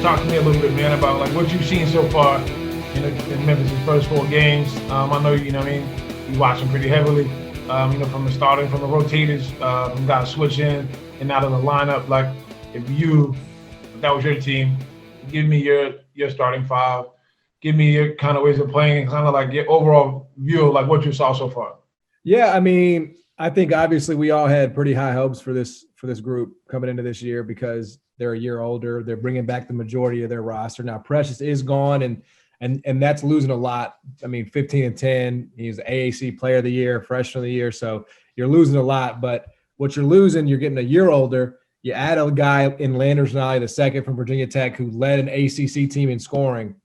talk to me a little bit, man, about like what you've seen so far in Memphis' first 4 games. I know you know what I mean. You watch them pretty heavily. From the starting, from the rotators, from guys switching and out of the lineup. Like, if that was your team, give me your starting five. Give me your kind of ways of playing and kind of like your overall view of like what you saw so far. Yeah, I mean, I think obviously we all had pretty high hopes for this group coming into this year because they're a year older. They're bringing back the majority of their roster. Now, Precious is gone, and that's losing a lot. I mean, 15-10. He's the AAC Player of the Year, Freshman of the Year. So you're losing a lot. But what you're losing, you're getting a year older. You add a guy in Landers Nolly, the second from Virginia Tech, who led an ACC team in scoring.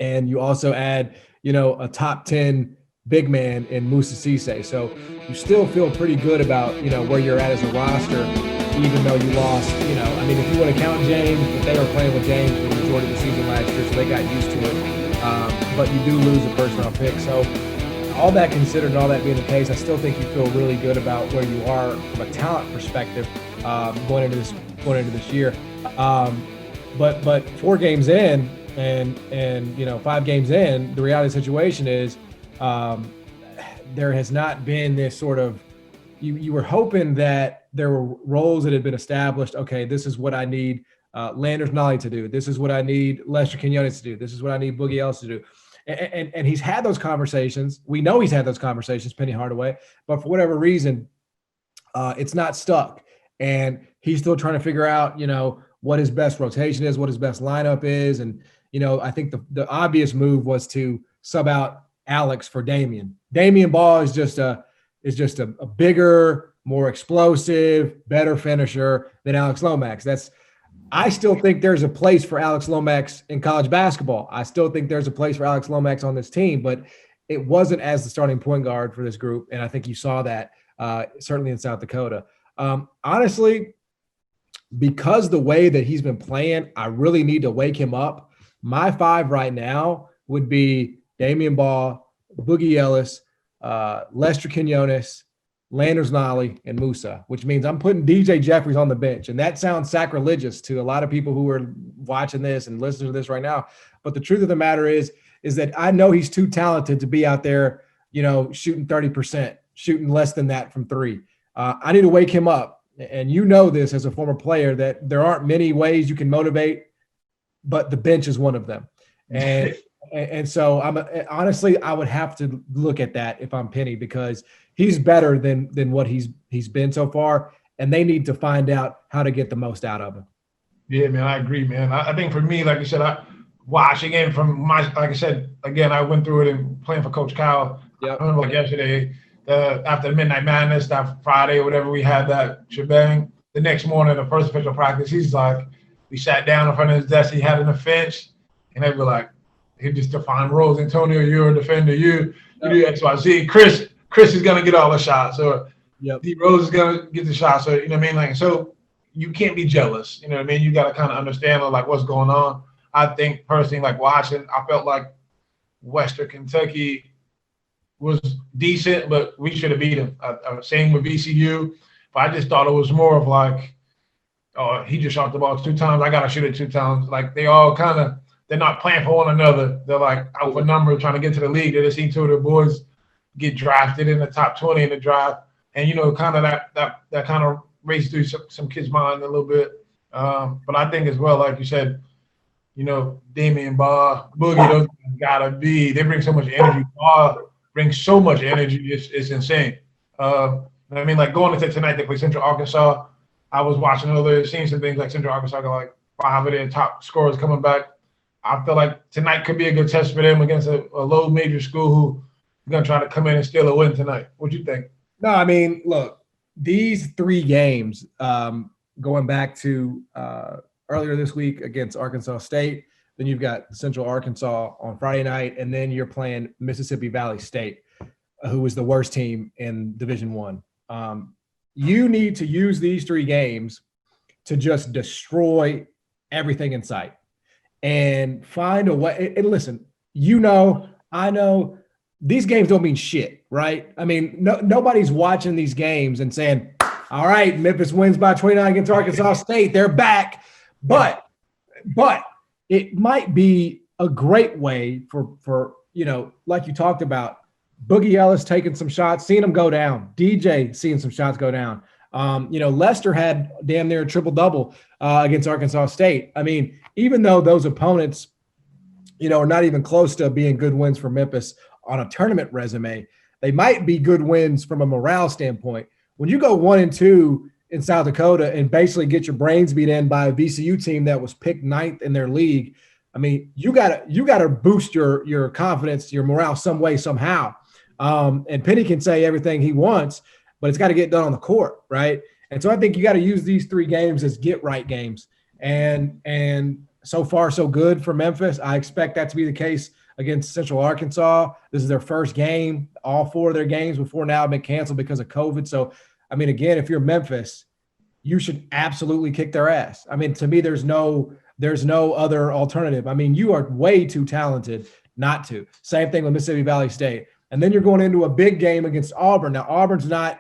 And you also add, a top 10 big man in Musa Cisse. So you still feel pretty good about, where you're at as a roster, even though you lost, if you want to count James, but they were playing with James for the majority of the season last year, so they got used to it. But you do lose a first-round pick. So all that considered and all that being the case, I still think you feel really good about where you are from a talent perspective going into this year. But 4 games in, and 5 games in, the reality of the situation is there has not been this sort of you were hoping that there were roles that had been established. Okay, this is what I need Landers Nolly to do. This is what I need Lester Quinones to do. This is what I need Boogie Ellis to do. And he's had those conversations. We know he's had those conversations, Penny Hardaway, but for whatever reason, it's not stuck. And he's still trying to figure out, what his best rotation is, what his best lineup is. And, I think the obvious move was to sub out Alex for Damian. Damian Ball is just a bigger, more explosive, better finisher than Alex Lomax. I still think there's a place for Alex Lomax in college basketball. I still think there's a place for Alex Lomax on this team, but it wasn't as the starting point guard for this group. And I think you saw that certainly in South Dakota. Honestly, because the way that he's been playing, I really need to wake him up. My 5 right now would be Damian Ball, Boogie Ellis, Lester Quinones, Landers Nolly, and Musa, which means I'm putting DJ Jeffries on the bench. And that sounds sacrilegious to a lot of people who are watching this and listening to this right now. But the truth of the matter is that I know he's too talented to be out there, shooting 30%, shooting less than that from 3. I need to wake him up. And this as a former player, that there aren't many ways you can motivate, but the bench is one of them. And so honestly, I would have to look at that if I'm Penny, because he's better than what he's been so far, and they need to find out how to get the most out of him. Yeah, man, I agree, man. I think for me, like you said, watching it from like I said, again, I went through it and playing for Coach Kyle. Yep. I remember yesterday, after Midnight Madness, that Friday or whatever, we had that shebang. The next morning, the first official practice, he's like, we sat down in front of his desk, he had an offense, and they were like, he just defined roles. Antonio, you're a defender. You do X, Y, Z. Chris is gonna get all the shots, or D Rose is gonna get the shots, or so you can't be jealous. You know what I mean? You got to kind of understand like what's going on. I think personally, like watching, I felt like Western Kentucky was decent, but we should have beat them. Same with VCU, but I just thought it was more of like, oh, he just shot the ball 2 times. I gotta shoot it 2 times. Like they all kind of. They're not playing for one another. They're like out for number trying to get to the league. They just seen 2 of their boys get drafted in the top 20 in the draft. And, kind of that kind of raced through some kids' mind a little bit. But I think as well, like you said, Damian Ball, Boogie, those guys gotta be. They bring so much energy. Ball brings so much energy. It's insane. Like going into tonight, they play Central Arkansas. I was watching earlier, seeing some things like Central Arkansas got like 5 of their top scorers coming back. I feel like tonight could be a good test for them against a low major school who is going to try to come in and steal a win tonight. What do you think? No, look, these 3 games, going back to earlier this week against Arkansas State, then you've got Central Arkansas on Friday night, and then you're playing Mississippi Valley State, who was the worst team in Division I. You need to use these 3 games to just destroy everything in sight. And find a way. And listen, I know these games don't mean shit, right? Nobody's watching these games and saying, all right, Memphis wins by 29 against Arkansas State. They're back. But But it might be a great way for like you talked about, Boogie Ellis taking some shots, seeing him go down, DJ seeing some shots go down. Lester had damn near a triple-double against Arkansas State. I mean, even though those opponents, are not even close to being good wins for Memphis on a tournament resume, they might be good wins from a morale standpoint. When you go 1-2 in South Dakota and basically get your brains beat in by a VCU team that was picked 9th in their league, I mean, you gotta boost your confidence, your morale some way, somehow. And Penny can say everything he wants, but it's got to get done on the court, right? And so I think you got to use these 3 games as get right games. And so far, so good for Memphis. I expect that to be the case against Central Arkansas. This is their first game. All 4 of their games before now have been canceled because of COVID. So, I mean, again, if you're Memphis, you should absolutely kick their ass. I mean, to me, there's no other alternative. I mean, you are way too talented not to. Same thing with Mississippi Valley State. And then you're going into a big game against Auburn. Now, Auburn's not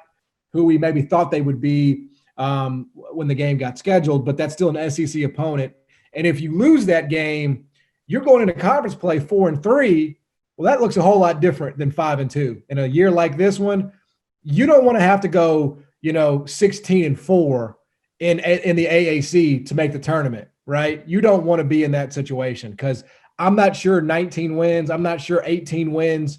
who we maybe thought they would be when the game got scheduled, but that's still an SEC opponent. And if you lose that game, you're going into conference play 4-3. Well, that looks a whole lot different than 5-2. In a year like this one, you don't want to have to go, 16-4 in the AAC to make the tournament, right? You don't want to be in that situation because I'm not sure 19 wins. I'm not sure 18 wins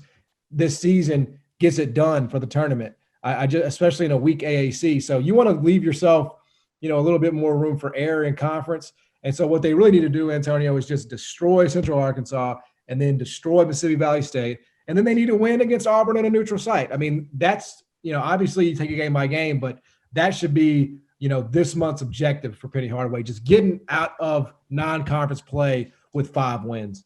this season gets it done for the tournament. I just, especially in a weak AAC. So you want to leave yourself, a little bit more room for error in conference. And so what they really need to do, Antonio, is just destroy Central Arkansas and then destroy Mississippi Valley State. And then they need to win against Auburn at a neutral site. I mean, that's, obviously you take it game by game, but that should be, this month's objective for Penny Hardaway, just getting out of non-conference play with 5 wins.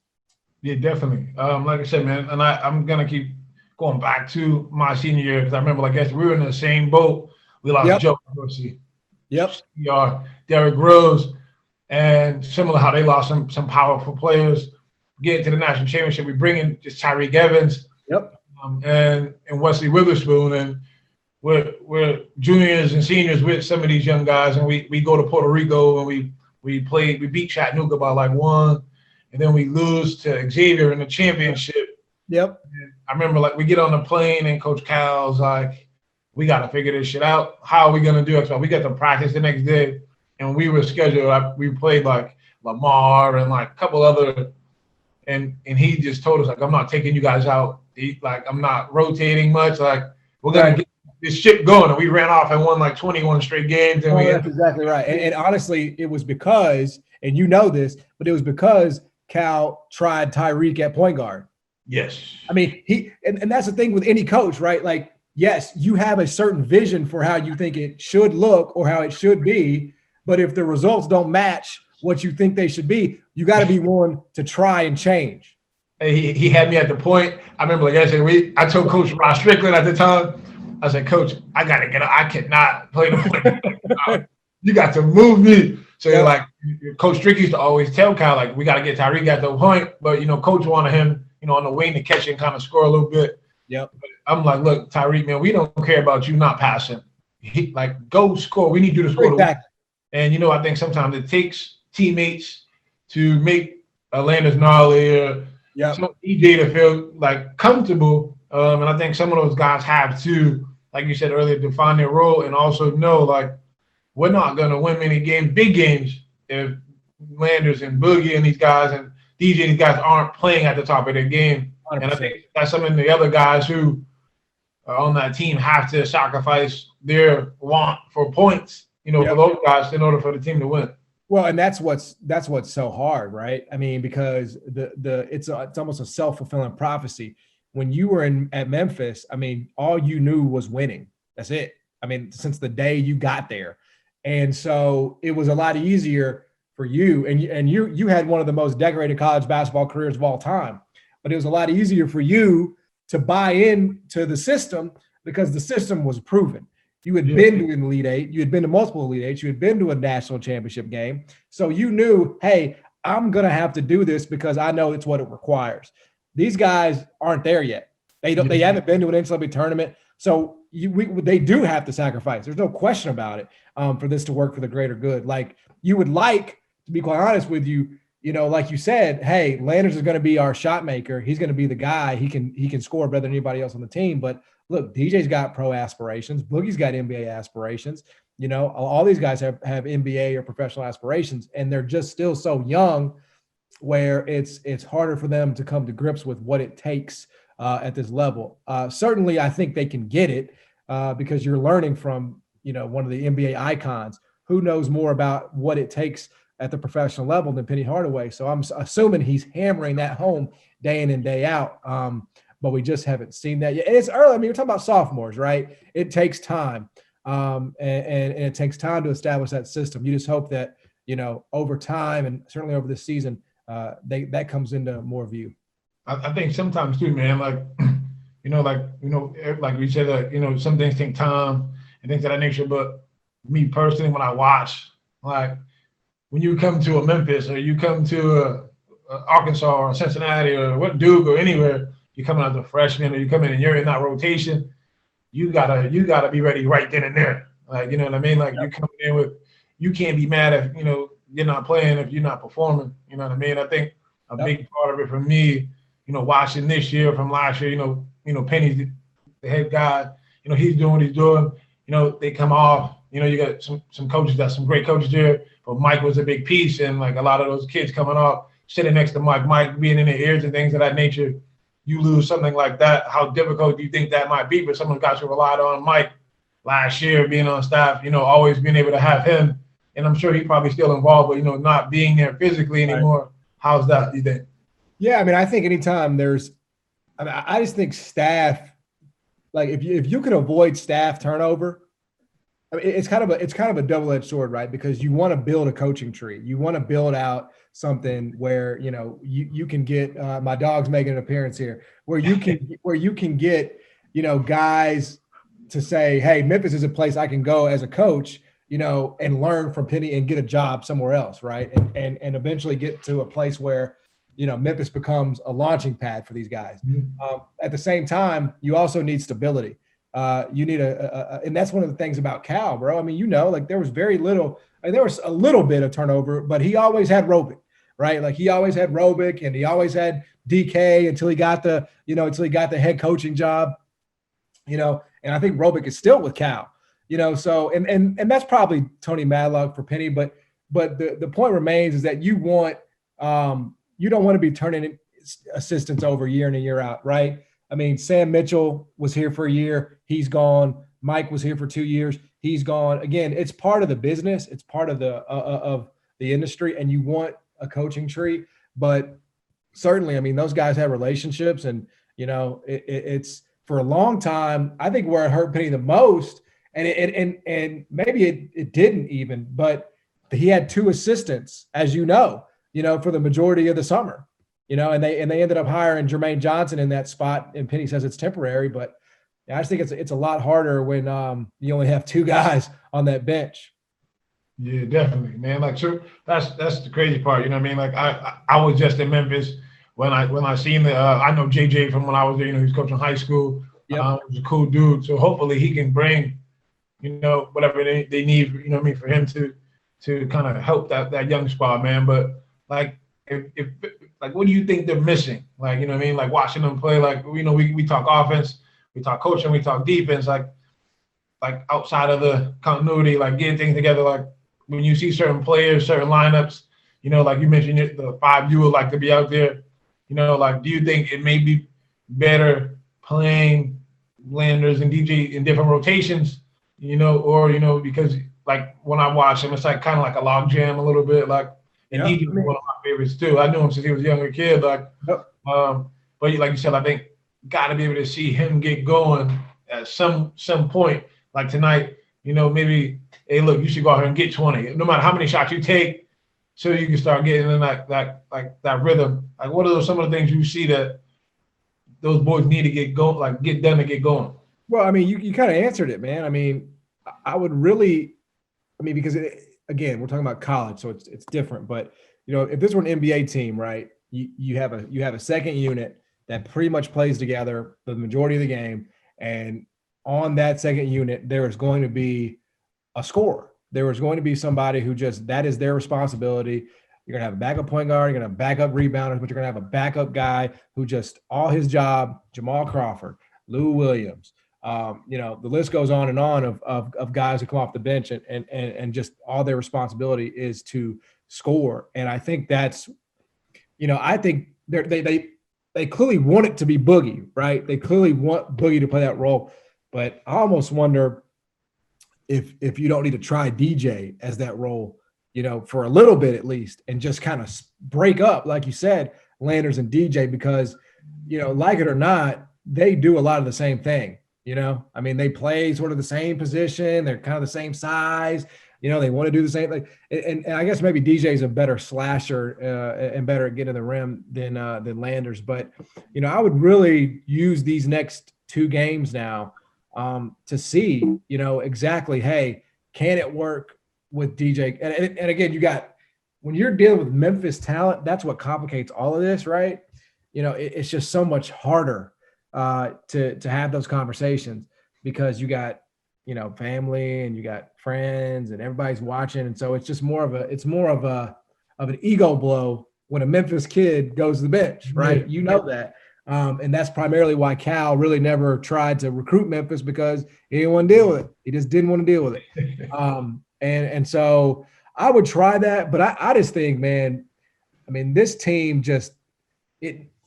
Yeah, definitely. Like I said, man, and I'm going to keep going back to my senior year because I remember, I guess we were in the same boat. We lost Joe Dorsey. Yep. Derrick Rose, and similar how they lost some powerful players. Getting to the national championship, we bring in just Tyreek Evans. Yep. And Wesley Witherspoon, and we're juniors and seniors with some of these young guys, and we go to Puerto Rico and we beat Chattanooga by like 1, and then we lose to Xavier in the championship. Yep. And I remember we get on the plane and Coach Cal's like, we got to figure this shit out. How are we gonna do it? So we got to practice the next day, and we were scheduled. We played like Lamar and like a couple other, and he just told us I'm not taking you guys out. I'm not rotating much. We're gonna get this shit going, and we ran off and won 21 straight games. And that's exactly right. And honestly, it was because, and this, but it was because Cal tried Tyreek at point guard. Yes. I mean, and that's the thing with any coach, right? Yes, you have a certain vision for how you think it should look or how it should be, but if the results don't match what you think they should be, you got to be willing to try and change. He had me at the point. I remember, I told Coach Ross Strickland at the time, I said, Coach, I got to get up. I cannot play the point. You got to move me. So Coach Strick used to always tell Cal, we got to get Tyreek at the point. But, Coach wanted him, on the wing to catch and kind of score a little bit. Yep. But I'm like, look, Tyreek, man, we don't care about you not passing. Go score. We need you to score. Exactly. And, I think sometimes it takes teammates to make a Landis Gnarly or EJ to feel comfortable. And I think some of those guys have to, like you said earlier, define their role and also know, we're not going to win many games, big games, if Landers and Boogie and these guys and DJ and these guys aren't playing at the top of their game. 100%. And I think that's some of the other guys who are on that team have to sacrifice their want for points, for those guys in order for the team to win. Well, and that's what's so hard, right? I mean, because it's almost a self-fulfilling prophecy. When you were at Memphis, I mean, all you knew was winning. That's it. I mean, since the day you got there. And so it was a lot easier for you. And you had one of the most decorated college basketball careers of all time. But it was a lot easier for you to buy into the system because the system was proven. You had been to an Elite Eight. You had been to multiple Elite Eights. You had been to a national championship game. So you knew, hey, I'm going to have to do this because I know it's what it requires. These guys aren't there yet. They haven't been to an NCAA tournament. So they do have to sacrifice. There's no question about it for this to work for the greater good. You would like to be quite honest with you, like you said, hey, Landers is going to be our shot maker. He's going to be the guy. He can score better than anybody else on the team. But look, DJ's got pro aspirations. Boogie's got NBA aspirations. All these guys have NBA or professional aspirations, and they're just still so young where it's harder for them to come to grips with what it takes at this level. Certainly, I think they can get it because you're learning from, one of the NBA icons who knows more about what it takes at the professional level than Penny Hardaway. So I'm assuming he's hammering that home day in and day out. But we just haven't seen that yet. And it's early. I mean, you're talking about sophomores, right? It takes time. And it takes time to establish that system. You just hope that, over time and certainly over this season, that comes into more view. I think sometimes too, man, like we said, some things take time and things of that nature. But me personally, when I watch, like when you come to a Memphis or you come to a Arkansas or Cincinnati or what Duke or anywhere, you come out as a freshman or you come in and you're in that rotation, you gotta be ready right then and there. Like, you know what I mean? Like You're coming in with, you can't be mad if, you're not playing if you're not performing. You know what I mean? I think a big part of it for me, watching this year from last year, Penny's the head guy, he's doing what he's doing. They come off, you got some coaches, got some great coaches there, but Mike was a big piece. And like a lot of those kids coming off, sitting next to Mike being in their ears and things of that nature, you lose something like that. How difficult do you think that might be for someone who got you relied on Mike last year, being on staff, always being able to have him. And I'm sure he's probably still involved, but, not being there physically anymore. Right. How's that, do you think? Yeah, I mean, I think anytime I just think staff, like if you can avoid staff turnover, I mean, it's kind of a double-edged sword, right? Because you want to build a coaching tree. You want to build out something where, you can get my dog's making an appearance here, where you can get, guys to say, hey, Memphis is a place I can go as a coach, and learn from Penny and get a job somewhere else, right? And eventually get to a place where, Memphis becomes a launching pad for these guys. Mm-hmm. At the same time, you also need stability. You need and that's one of the things about Cal, bro. I mean, like there was very little, there was a little bit of turnover, but he always had Robic, right? Like he always had Robic and he always had DK until he got the head coaching job, and I think Robic is still with Cal, so, and that's probably Tony Madlock for Penny, but the point remains is that you don't want to be turning assistants over year in and year out, right? I mean, Sam Mitchell was here for a year. He's gone. Mike was here for 2 years. He's gone. Again, it's part of the business. It's part of the industry, and you want a coaching tree. But certainly, I mean, those guys have relationships, and it's for a long time. I think where it hurt Penny the most, and maybe it didn't even, but he had 2 assistants, as for the majority of the summer. And they ended up hiring Jermaine Johnson in that spot, and Penny says it's temporary, but I just think it's a lot harder when you only have 2 guys on that bench. Yeah, definitely, man. Like, so that's the crazy part. You know what I mean? Like, I was just in Memphis when I seen I know JJ from when I was there. He's coaching high school. Yep. He's a cool dude. So hopefully he can bring, whatever they need. For him to kind of help that young squad, man. But like, if what do you think they're missing? Like, like watching them play, like, we talk offense, we talk coaching, we talk defense, like outside of the continuity, like getting things together, like when you see certain players, certain lineups, like you mentioned the 5 you would like to be out there, like, do you think it may be better playing Landers and DJ in different rotations, or, because like when I watch him, it's like kind of like a log jam a little bit, like, and DJ was one of my favorites too. I knew him since he was a younger kid. Like, but like you said, I think got to be able to see him get going at some point. Like tonight, maybe, hey, look, you should go out here and get 20. No matter how many shots you take, so you can start getting in that rhythm. Like, what are some of the things you see that those boys need to get going, like get done to get going? Well, I mean, you kind of answered it, man. I mean, because again, we're talking about college, so it's different. But if this were an NBA team, right? You have a second unit that pretty much plays together the majority of the game, and on that second unit, there is going to be a scorer. there was going to be somebody who that is their responsibility. You're going to have a backup point guard, you're going to have backup rebounders, but you're going to have a backup guy who just all his job, Jamal Crawford, Lou Williams, the list goes on and on of guys who come off the bench and just all their responsibility is to score. And I think that's, I think they clearly want it to be Boogie, right? They clearly want Boogie to play that role, but I almost wonder if you don't need to try DJ as that role, for a little bit at least, and just kind of break up, like you said, Landers and DJ, because, like it or not, they do a lot of the same thing. They play sort of the same position. They're kind of the same size. They want to do the same thing. And I guess maybe DJ's a better slasher and better at getting the rim than Landers. But, I would really use these next 2 games now to see, exactly, hey, can it work with DJ? And again, when you're dealing with Memphis talent, that's what complicates all of this, right? It's just so much harder to have those conversations because you got, family and you got friends and everybody's watching. And so it's just more of an ego blow when a Memphis kid goes to the bench, right? That. And that's primarily why Cal really never tried to recruit Memphis, because he didn't want to deal with it. He just didn't want to deal with it. And so I would try that, but I just think, man, this team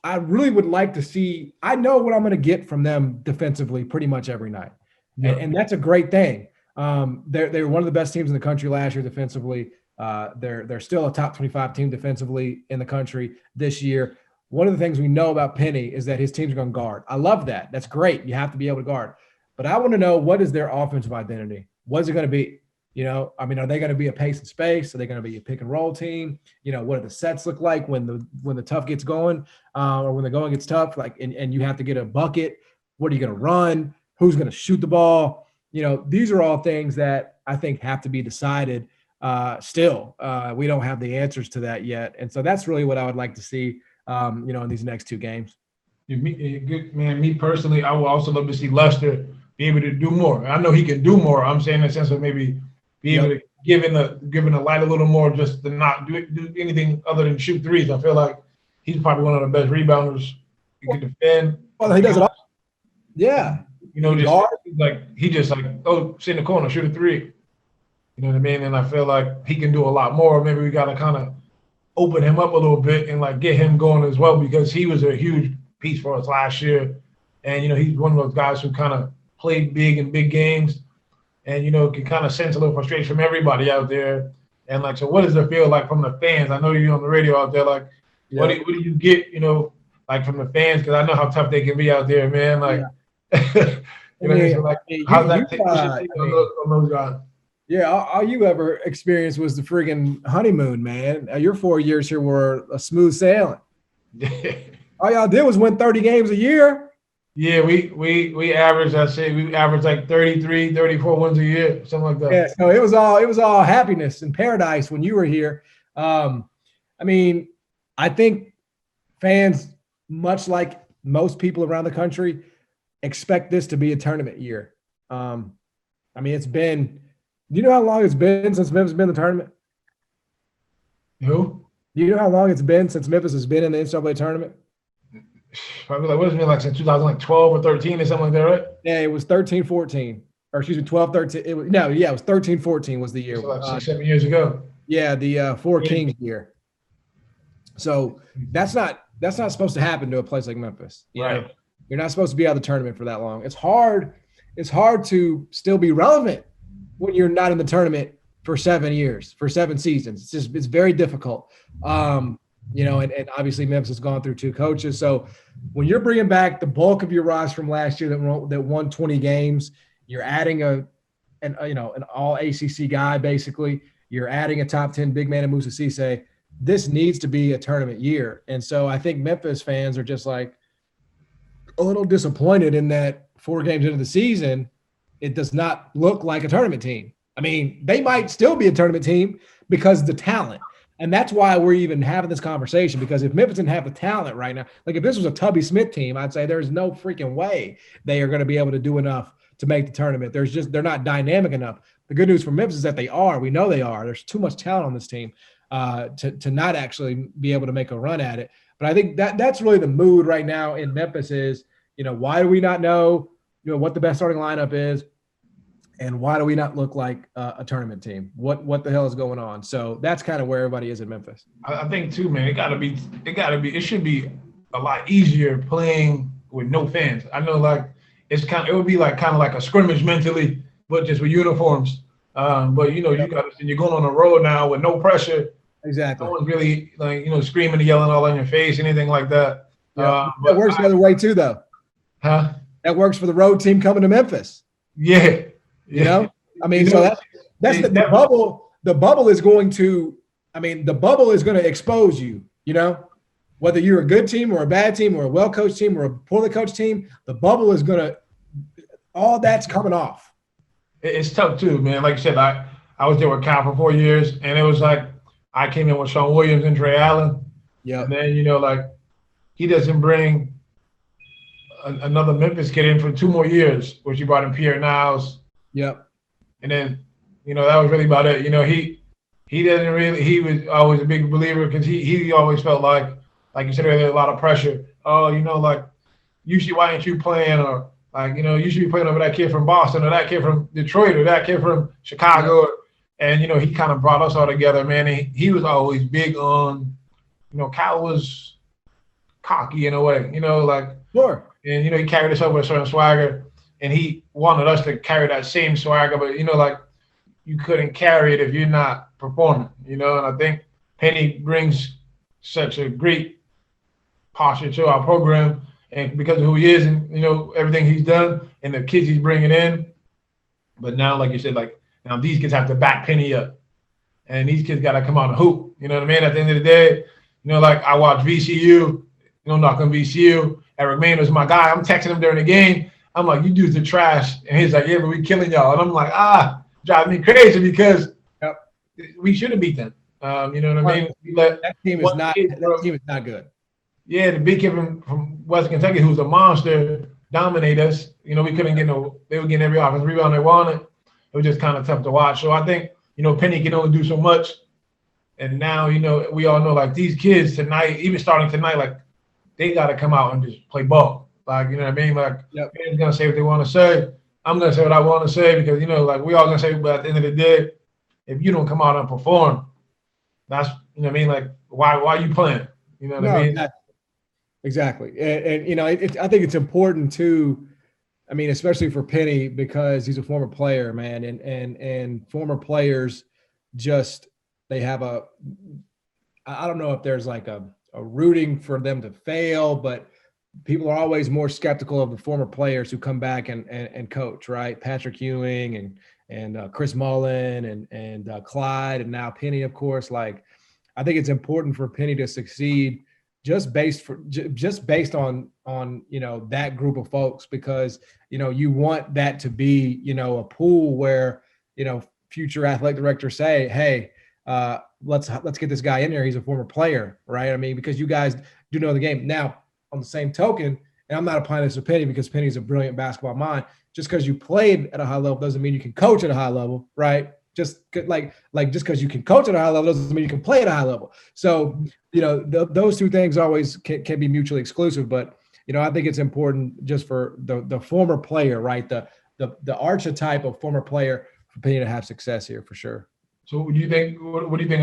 I really would like to see. I know what I'm going to get from them defensively pretty much every night. Yeah. And that's a great thing. They're one of the best teams in the country last year defensively. They're still a top 25 team defensively in the country this year. One of the things we know about Penny is that his team's going to guard. I love that. That's great. You have to be able to guard. But I want to know, what is their offensive identity? What is it going to be? Are they going to be a pace and space? Are they going to be a pick and roll team? What do the sets look like when the tough gets going, or when the going gets tough? And you have to get a bucket. What are you going to run? Who's going to shoot the ball? These are all things that I think have to be decided. Still, we don't have the answers to that yet, and so that's really what I would like to see. In these next 2 games. Me personally, I would also love to see Lester be able to do more. I know he can do more. I'm saying in the sense of maybe be able to give in the light a little more, just to not do anything other than shoot threes. I feel like he's probably one of the best rebounders. He can defend. Well, he does it all. Yeah. He just sit in the corner, shoot a 3. You know what I mean? And I feel like he can do a lot more. Maybe we got to kind of open him up a little bit and get him going as well, because he was a huge piece for us last year. And, he's one of those guys who kind of played big in big games and, can kind of sense a little frustration from everybody out there. And so what does it feel like from the fans? I know you're on the radio out there. What do you get, from the fans? Because I know how tough they can be out there, man. How's that take on those guys? Yeah, all you ever experienced was the friggin' honeymoon, man. Your 4 years here were a smooth sailing. All y'all did was win 30 games a year. Yeah, we averaged, we averaged 33, 34 wins a year, something like that. Yeah, so it was all happiness and paradise when you were here. I think fans, much like most people around the country, expect this to be a tournament year. It's been – do you know how long it's been since Memphis has been in the tournament? Who? Do you know how long it's been since Memphis has been in the NCAA tournament? Probably what has it been since 2012 or 13 or something like that, right? Yeah, it was 13-14. Or excuse me, 12-13. It was 13-14 was the year. So 6, 7 years ago. Yeah, the Four Kings year. So that's not supposed to happen to a place like Memphis. Right. You're not supposed to be out of the tournament for that long. It's hard to still be relevant when you're not in the tournament for 7 years, for 7 seasons. It's very difficult. And obviously Memphis has gone through 2 coaches. So when you're bringing back the bulk of your roster from last year that won 20 games, you're adding an all ACC guy, basically. You're adding a top 10 big man in Musa Cisse. This needs to be a tournament year. And so I think Memphis fans are just a little disappointed in that 4 games into the season, it does not look like a tournament team. They might still be a tournament team because of the talent. And that's why we're even having this conversation, because if Memphis didn't have the talent right now, if this was a Tubby Smith team, I'd say there's no freaking way they are going to be able to do enough to make the tournament. They're not dynamic enough. the good news for Memphis is that they are. We know they are. There's too much talent on this team to not actually be able to make a run at it. But I think that's really the mood right now in Memphis is, why do we not know, what the best starting lineup is? And why do we not look like a tournament team? What the hell is going on? So that's kind of where everybody is in Memphis. I think too, man. It should be a lot easier playing with no fans. I know, like it would be like kind of like a scrimmage mentally, but just with uniforms. But you're going on the road now with no pressure. Exactly. No one's really screaming and yelling all in your face, anything like that. Yeah. That works the other way too, though. Huh? That works for the road team coming to Memphis. Yeah. I mean, so that's the bubble. The bubble is going to, the bubble is going to expose you, whether you're a good team or a bad team or a well-coached team or a poorly coached team, the bubble is going to, all that's coming off. It's tough too, man. Like you said, I was there with Cal for 4 years, and it was like I came in with Sean Williams and Trey Allen. Yeah. And then, he doesn't bring another Memphis kid in for 2 more years, which he brought in Pierre Niles. Yep. And then, that was really about it. He doesn't really – he was always a big believer because he always felt like you said earlier, a lot of pressure. Oh, usually why aren't you playing? Or, you should be playing over that kid from Boston or that kid from Detroit or that kid from Chicago. Yep. And, he kind of brought us all together, man. And he was always big on Cal was cocky in a way, Sure. And, he carried us up with a certain swagger. And he wanted us to carry that same swagger, but, you couldn't carry it if you're not performing, And I think Penny brings such a great posture to our program, and because of who he is and, everything he's done and the kids he's bringing in. But now, like you said, now these kids have to back Penny up. And these kids got to come out and hoop. You know what I mean? At the end of the day, I watch VCU, knock on VCU. Eric Main was my guy. I'm texting him during the game. I'm like, you dudes are trash. And he's like, yeah, but we killing y'all. And I'm like, driving me crazy because we should have beat them. You know what I mean? That team is not good. Yeah, the big kid from West Kentucky, who's a monster, dominate us. We couldn't get they were getting every offensive rebound they wanted. It was just kind of tough to watch. So I think, Penny can only do so much. And now, we all know, these kids tonight, even starting tonight, they got to come out and just play ball. You know what I mean? Yep. Penny's going to say what they want to say. I'm going to say what I want to say because, we all going to say, but at the end of the day, if you don't come out and perform, that's, why are you playing? You know what I mean? Exactly. And I think it's important too, especially for Penny because he's a former player, man. And former players they have I don't know if there's a rooting for them to fail, but people are always more skeptical of the former players who come back and coach, right? Patrick Ewing and Chris Mullen and Clyde and now Penny, of course. I think it's important for Penny to succeed just based on that group of folks because you want that to be a pool where future athletic directors say, hey, let's get this guy in there. He's a former player, right? Because you guys do know the game. Now, on the same token, and I'm not applying this to Penny because Penny's a brilliant basketball mind. Just because you played at a high level doesn't mean you can coach at a high level, right? Just just because you can coach at a high level doesn't mean you can play at a high level. So, those two things always can be mutually exclusive. But, I think it's important just for the former player, right? The archetype of former player for Penny to have success here for sure. So what do you think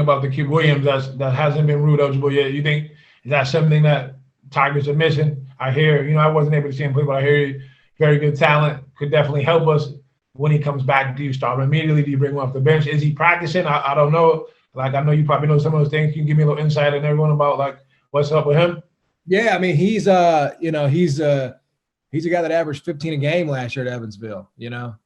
about the kid Williams that hasn't been root eligible yet? You think is that something that Tigers are missing? I hear, I wasn't able to see him play, but I hear very good talent, could definitely help us when he comes back. Do you start him immediately? Do you bring him off the bench? Is he practicing? I don't know. I know you probably know some of those things. Can you give me a little insight and everyone about what's up with him? Yeah, he's he's a guy that averaged 15 a game last year at Evansville.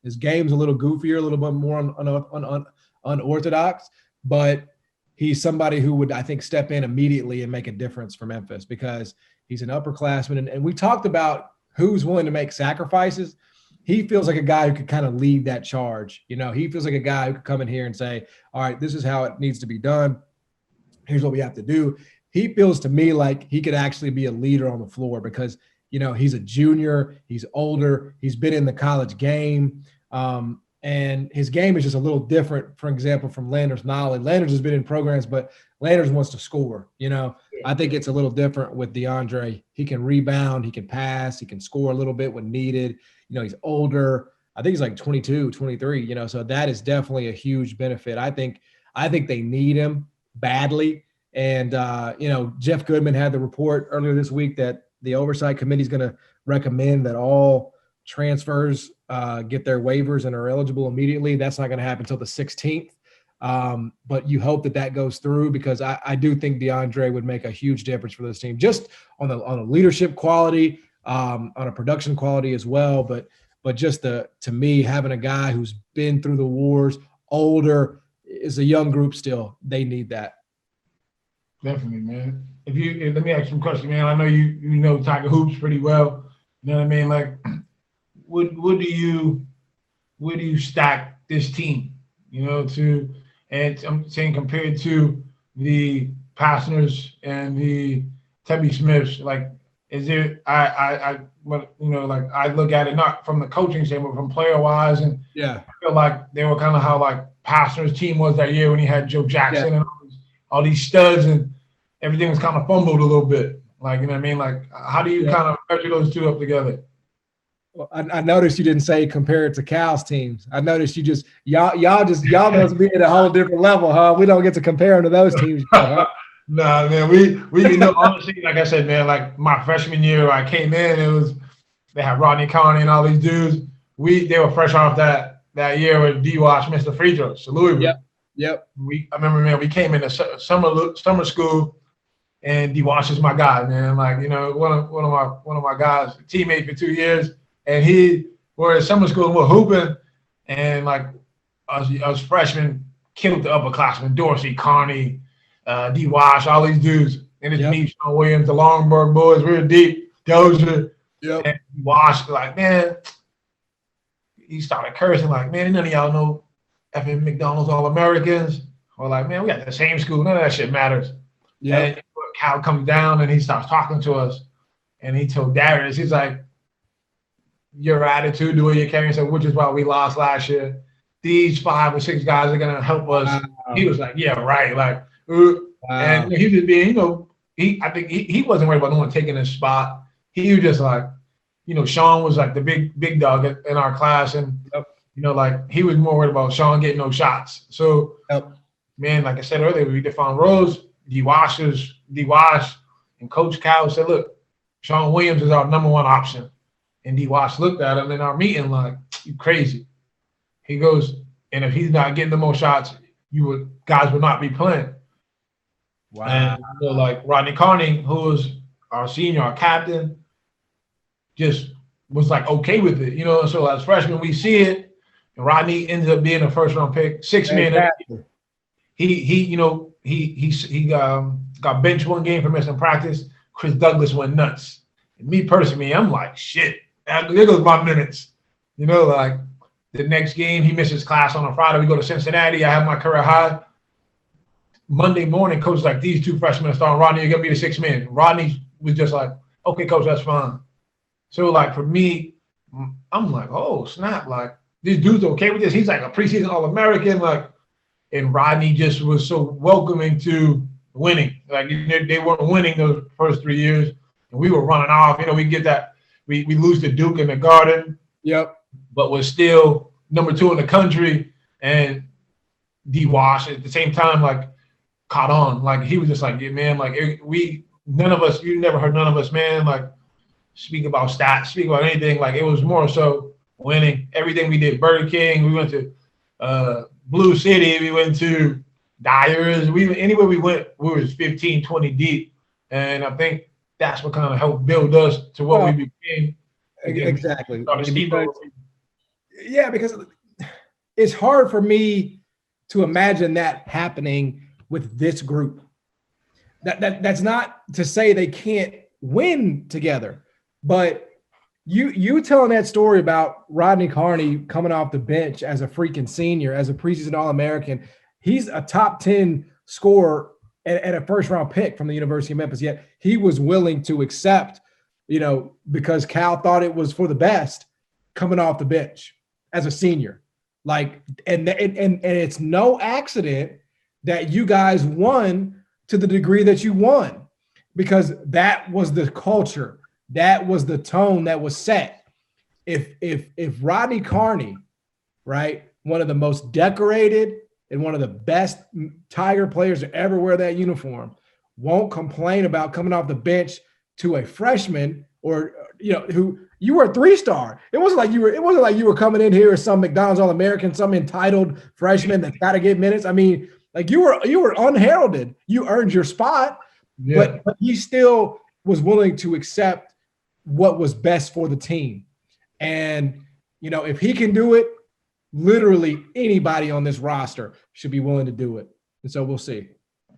His game's a little goofier, a little bit more unorthodox, but he's somebody who would, I think, step in immediately and make a difference for Memphis because he's an upperclassman. And we talked about who's willing to make sacrifices. He feels like a guy who could kind of lead that charge. He feels like a guy who could come in here and say, all right, this is how it needs to be done. Here's what we have to do. He feels to me like he could actually be a leader on the floor because, he's a junior, he's older, he's been in the college game. And his game is just a little different, for example, from Landers Nolley. Landers has been in programs, but Landers wants to score. I think it's a little different with DeAndre. He can rebound, he can pass, he can score a little bit when needed. He's older. I think he's like 22, 23, so that is definitely a huge benefit. I think they need him badly. And, Jeff Goodman had the report earlier this week that the oversight committee is going to recommend that all transfers get their waivers and are eligible immediately. That's not going to happen until the 16th. But you hope that goes through, because I do think DeAndre would make a huge difference for this team, just on a leadership quality, on a production quality as well. But just to me, having a guy who's been through the wars, older, is a young group still. They need that. Definitely, man. If let me ask you a question, man. I know you know Tiger Hoops pretty well. You know what I mean? Like, what do you stack this team? And I'm saying compared to the Passners and the Tubby Smiths, like, is there? I look at it not from the coaching standpoint, but from player wise, and yeah, I feel like they were kind of how like Passner's team was that year when he had Joe Jackson and all these studs, and everything was kind of fumbled a little bit. Like, you know what I mean? Like, how do you kind of measure those two up together? Well, I noticed you didn't say compare it to Cal's teams. I noticed you just y'all must be at a whole different level, huh? We don't get to compare them to those teams. Huh? Nah, man, we honestly, like I said, man, like my freshman year, I came in, they had Rodney Carney and all these dudes. They were fresh off that year with D-Wash missed the free throws. So Louisville. Yep. I remember, man, we came into summer school, and D-Wash is my guy, man. Like, one of my guys, teammate for 2 years, and we're at summer school and we're hooping, and like us freshmen killed the upperclassmen, Dorsey, Carney, D-Wash, all these dudes. And it's me, Sean Williams, the Longburg boys. We were deep. Dozier. Yep. And D-Wash, like, man, he started cursing, like, man, none of y'all know effing McDonald's All-Americans. Or like, man, we got the same school. None of that shit matters. Yeah. And Cal comes down and he starts talking to us. And he told Darius, he's like, your attitude, the way you're carrying yourself, which is why we lost last year. These 5 or 6 guys are going to help us. Wow. He was like, yeah, right. Like, wow. And he was being, I think he wasn't worried about no one taking his spot. He was just like, Sean was like the big dog in our class. And, like he was more worried about Sean getting no shots. So, man, like I said earlier, we defined Rose, D-Wash, and Coach Cal said, look, Sean Williams is our number one option. And D-Wash looked at him in our meeting like, you crazy. He goes, and if he's not getting the most shots, guys would not be playing. Wow. And like Rodney Carney, who was our senior, our captain, just was like okay with it. So as freshmen, we see it. And Rodney ends up being a first-round pick, 6 man. Exactly. He got benched one game for missing practice. Chris Douglas went nuts. And me personally, I'm like, shit. There goes my minutes. Like the next game, he misses class on a Friday. We go to Cincinnati. I have my career high. Monday morning, coach like, these 2 freshmen are starting. Rodney, you're going to be the 6th man. Rodney was just like, okay, coach, that's fine. So, like, for me, I'm like, oh, snap. Like, this dude's okay with this. He's like a preseason All-American. Like, and Rodney just was so welcoming to winning. Like, they weren't winning those first 3 years. And we were running off. We get that. We lose to Duke in the Garden. Yep. But we're still number 2 in the country. And D-Wash at the same time, like, caught on. Like, he was just like, yeah, man, like, none of us, you never heard none of us, man, like, speak about stats, speak about anything. Like, it was more so winning. Everything we did, Burger King, we went to Blue City, we went to Dyer's. Anywhere we went, we was 15, 20 deep. And I think that's what kind of helped build us to what we became. Exactly. Because it's hard for me to imagine that happening with this group. That's not to say they can't win together, but you telling that story about Rodney Carney coming off the bench as a freaking senior, as a preseason All-American, he's a top 10 scorer at a first-round pick from the University of Memphis, yet he was willing to accept, because Cal thought it was for the best coming off the bench as a senior. Like, and it's no accident that you guys won to the degree that you won, because that was the culture. That was the tone that was set. If Rodney Carney, right, one of the most decorated and one of the best Tiger players to ever wear that uniform, won't complain about coming off the bench to a freshman, or who you were a 3-star. It wasn't like you were coming in here as some McDonald's All-American, some entitled freshman that's got to get minutes. I mean, like you were unheralded. You earned your spot, but he still was willing to accept what was best for the team. And if he can do it, literally anybody on this roster should be willing to do it. And so we'll see.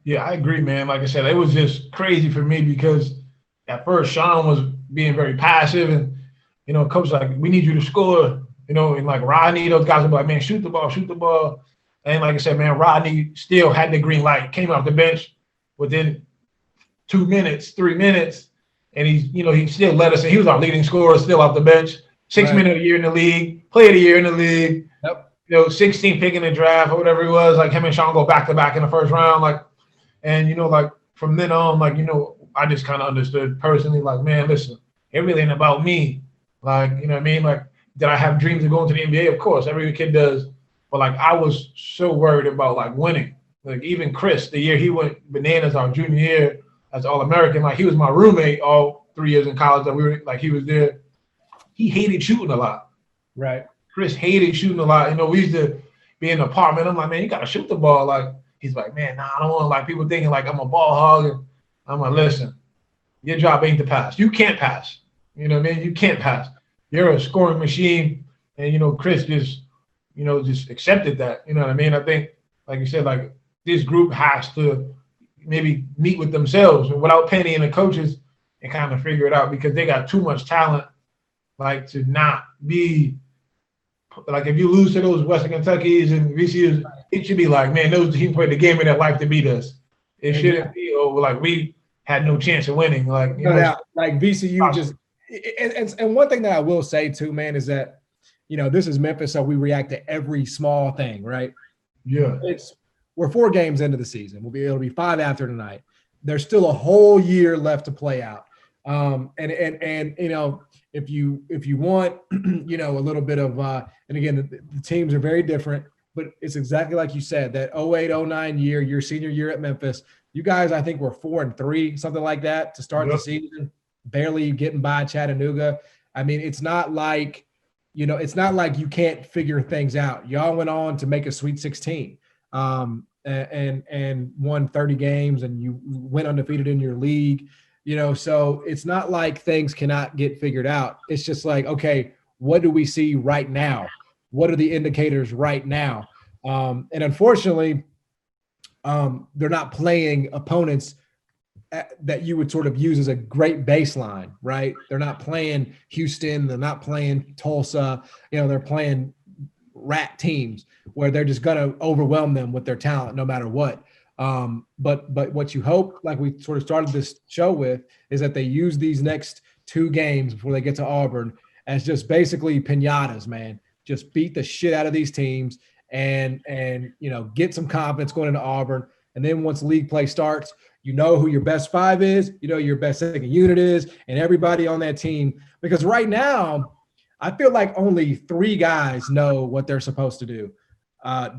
Yeah, I agree, man. Like I said, it was just crazy for me because at first Sean was being very passive, and coach was like, we need you to score, and like Rodney, those guys were like, man, shoot the ball. And like I said, man, Rodney still had the green light, came off the bench within 2 minutes, 3 minutes, and he still led us, and he was our leading scorer still off the bench. 6 minute a year in the league, player of the year in the league. Yep. 16 pick in the draft or whatever it was. Like him and Sean go back to back in the first round. Like, and like from then on, like I just kind of understood personally. Like, man, listen, it really ain't about me. Like, you know what I mean? Like, did I have dreams of going to the NBA? Of course, every kid does. But like, I was so worried about like winning. Like even Chris, the year he went bananas our junior year as All-American, like he was my roommate all 3 years in college that he was there. He hated shooting a lot. Right. Chris hated shooting a lot. We used to be in an apartment. I'm like, man, you got to shoot the ball. Like, he's like, man, nah, I don't want like people thinking like I'm a ball hog. And I'm like, listen, your job ain't to pass. You can't pass. You know what I mean? You can't pass. You're a scoring machine. And, Chris just accepted that. You know what I mean? I think, like you said, like this group has to maybe meet with themselves and without Penny and the coaches and kind of figure it out, because they got too much talent. Like to not be like, if you lose to those Western Kentuckys and VCUs, it should be like, man, those teams played the game of their life to beat us. It shouldn't be like we had no chance of winning. Like like VCU just and one thing that I will say too, man, is that this is Memphis, so we react to every small thing, right? Yeah, we're 4 games into the season. It'll be 5 after tonight. There's still a whole year left to play out. If you want, a little bit of, and again, the teams are very different, but it's exactly like you said, that 08-09 year, your senior year at Memphis, you guys, I think were 4-3, something like that to start the season, barely getting by Chattanooga. I mean, it's not like you can't figure things out. Y'all went on to make a Sweet 16, and won 30 games, and you went undefeated in your league. So it's not like things cannot get figured out. It's just like, okay, what do we see right now? What are the indicators right now? And unfortunately, they're not playing opponents that you would sort of use as a great baseline, right? They're not playing Houston. They're not playing Tulsa. They're playing rat teams where they're just going to overwhelm them with their talent no matter what. But what you hope, like we sort of started this show with, is that they use these next 2 games before they get to Auburn as just basically piñatas, man. Just beat the shit out of these teams and get some confidence going into Auburn. And then once league play starts, who your best 5 is, your best second unit is, and everybody on that team. Because right now, I feel like only 3 guys know what they're supposed to do.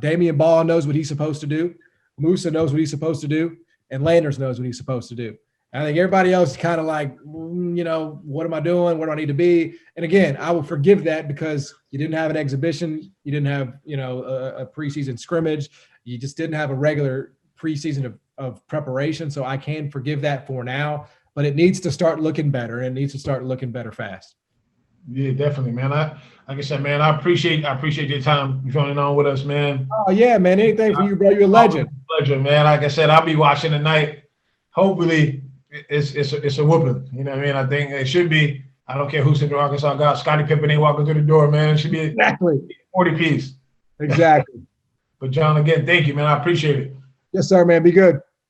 Damian Ball knows what he's supposed to do. Musa knows what he's supposed to do, and Landers knows what he's supposed to do. And I think everybody else is kind of like, what am I doing? Where do I need to be? And again, I will forgive that because you didn't have an exhibition. You didn't have, a preseason scrimmage. You just didn't have a regular preseason of preparation. So I can forgive that for now, but it needs to start looking better, and it needs to start looking better fast. Yeah, definitely, man. Like I said, man, I appreciate your time joining on with us, man. Oh yeah, man. Anything for you, bro. You're a legend. Pleasure, man. Like I said, I'll be watching tonight. Hopefully, it's a whooping. You know what I mean? I think it should be. I don't care who Central Arkansas got. Scottie Pippen ain't walking through the door, man. It should be exactly 40 piece. Exactly. But John, again, thank you, man. I appreciate it. Yes, sir, man. Be good.